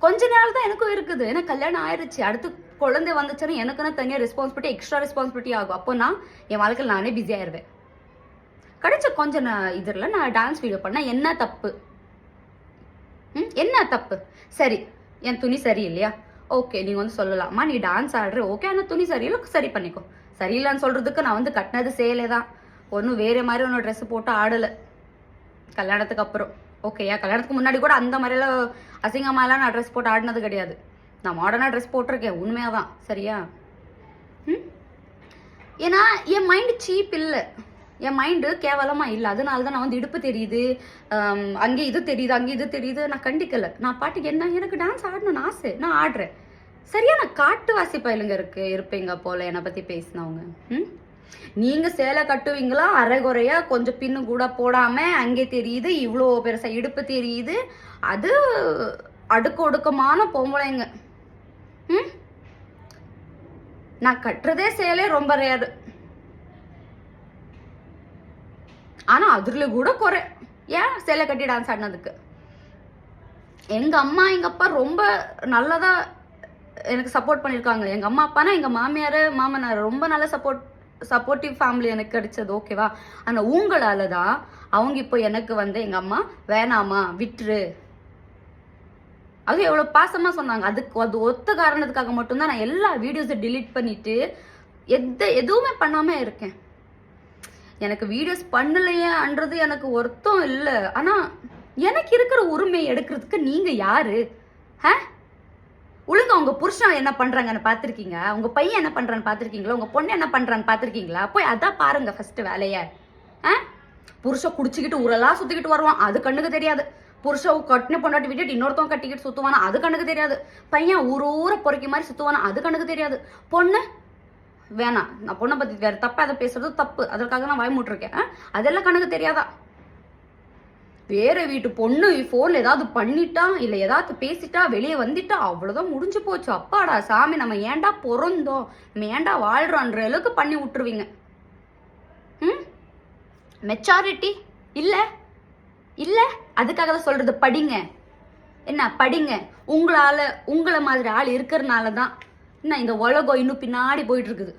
கொஞ்ச நாள் தான் எனக்கும் இருக்குது. ஏன்னா கல்யாணம் ஆயிடுச்சு. அடுத்து குழந்தை வந்துச்சுன்னா எனக்குன்னு தனியாக ரெஸ்பான்சிபிலிட்டி, எக்ஸ்ட்ரா ரெஸ்பான்சிபிலிட்டி ஆகும். அப்போ நான் என் வாழ்க்கையில் நானே பிஸி ஆயிடுவேன். கிடைச்ச கொஞ்சம் இதில் நான் டான்ஸ் வீடியோ பண்ணால் என்ன தப்பு? என்ன தப்பு? சரி, என் துணி சரி இல்லையா? ஓகே, நீங்கள் வந்து சொல்லலாமா நீ டான்ஸ் ஆடுற, ஓகே, ஆனால் துணி சரியில்லை, சரி பண்ணிக்கோ. சரியில்லைன்னு சொல்கிறதுக்கு நான் வந்து கட்டினது சேலை தான், ஒன்றும் வேறு மாதிரி ஒன்றும் ட்ரெஸ்ஸு போட்டு ஆடலை கல்யாணத்துக்கு அப்புறம். ஓகேயா? கல்யாணத்துக்கு முன்னாடி கூட அந்த மாதிரிலாம் அசிங்கமாலாம் நான் ட்ரெஸ் போட்டு ஆடினது கிடையாது. நான் மாடர்னாக ட்ரெஸ் போட்டிருக்கேன், உண்மையாக தான். சரியா? ஏன்னா என் மைண்டு சீப் இல்லை, என் மைண்டு கேவலமாக இல்லை. அதனால தான் நான் வந்து இடுப்பு தெரியுது, அங்கே இது தெரியுது, அங்கே இது தெரியுது, நான் கண்டிக்கலை. நான் பாட்டுக்கு என்ன, எனக்கு டான்ஸ் ஆடணும்னு ஆசை, நான் ஆடுறேன். சரியா? நான் காட்டுவாசி பயிலுங்க இருப்பீங்க போல என்னை பற்றி பேசினவங்க. நீங்கள் சேலை கட்டுவீங்களா அரைகுறையா, கொஞ்சம் பின்னு கூட போடாமல், அங்கே தெரியுது, இவ்வளோ பெருசாக இடுப்பு தெரியுது. அது அடுக்கு ஒடுக்கமான பொம்பளைங்க. நான் கட்டுறதே சேலை ரொம்ப ரேரு. ஆனால் அதுல கூட குறை. ஏன் சேலை கட்டி டான்ஸ் ஆடினதுக்கு? எங்கள் அம்மா எங்கள் அப்பா ரொம்ப நல்லதா எனக்கு சப்போர்ட் பண்ணியிருக்காங்க. எங்கள் அம்மா அப்பானா எங்கள் மாமியார் மாமனார் ரொம்ப நல்ல சப்போர்ட்டிவ் ஃபேமிலி எனக்கு கிடைச்சது. ஓகேவா? ஆனால் உங்களால் தான் அவங்க இப்போ எனக்கு வந்து எங்கள் அம்மா வேணாமா விட்டுரு, அது எவ்வளோ பாசமாக சொன்னாங்க. அது ஒத்த காரணத்துக்காக மட்டும்தான் நான் எல்லா வீடியோஸை டிலீட் பண்ணிட்டு எதுவுமே பண்ணாமல் இருக்கேன். எனக்கு வீடியோஸ் பண்ணலையேன்றது எனக்கு ஒருத்தம் இல்லை. ஆனால் எனக்கு இருக்கிற உரிமையை எடுக்கிறதுக்கு நீங்கள் யாரு? ஒழுங்கா உங்க புருஷன் என்ன பண்றாங்கன்னு பார்த்துருக்கீங்க? உங்க பையன் என்ன பண்றான்னு பார்த்துருக்கீங்களா? உங்க பொண்ணு என்ன பண்றான்னு பார்த்துருக்கீங்களா? போய் அதான் பாருங்க ஃபர்ஸ்ட் வேலைய. புருஷன் குடிச்சிக்கிட்டு ஊரெல்லாம் சுத்திக்கிட்டு வருவான், அது கண்ணுக்கு தெரியாது. புருஷன் கட்டின பொண்டாட்டி விட்டுட்டு இன்னொருத்தவங்க கட்டிக்கிட்டு சுத்துவானா, அது கண்ணுக்கு தெரியாது. பையன் ஊரை பொறுக்கி மாதிரி சுத்துவானா, அது கண்ணுக்கு தெரியாது. பொண்ணு வேணாம், நான் பொண்ணை பத்தி வேற தப்பா அதை பேசுறது தப்பு, அதற்காக நான் வாய் மூட்டிருக்கேன். அதெல்லாம் கணக்கு தெரியாதா? வேற வீட்டு பொண்ணு ஃபோன்ல ஏதாவது பண்ணிட்டா இல்லை ஏதாவது பேசிட்டா வெளியே வந்துட்டா அவ்வளோதான், முடிஞ்சு போச்சு. அப்பாடா சாமி, நம்ம ஏன்டா பிறந்தோம், நம்ம ஏன்டா வாழ்றோன்ற அளவுக்கு பண்ணி விட்டுருவீங்க. மெச்சாரிட்டி இல்லை இல்லை, அதுக்காக தான் சொல்றது படிங்க. என்ன படிங்க? உங்களை மாதிரி ஆள் இருக்கிறனால தான் என்ன இந்த உலகம் இன்னும் பின்னாடி போயிட்டு இருக்குது.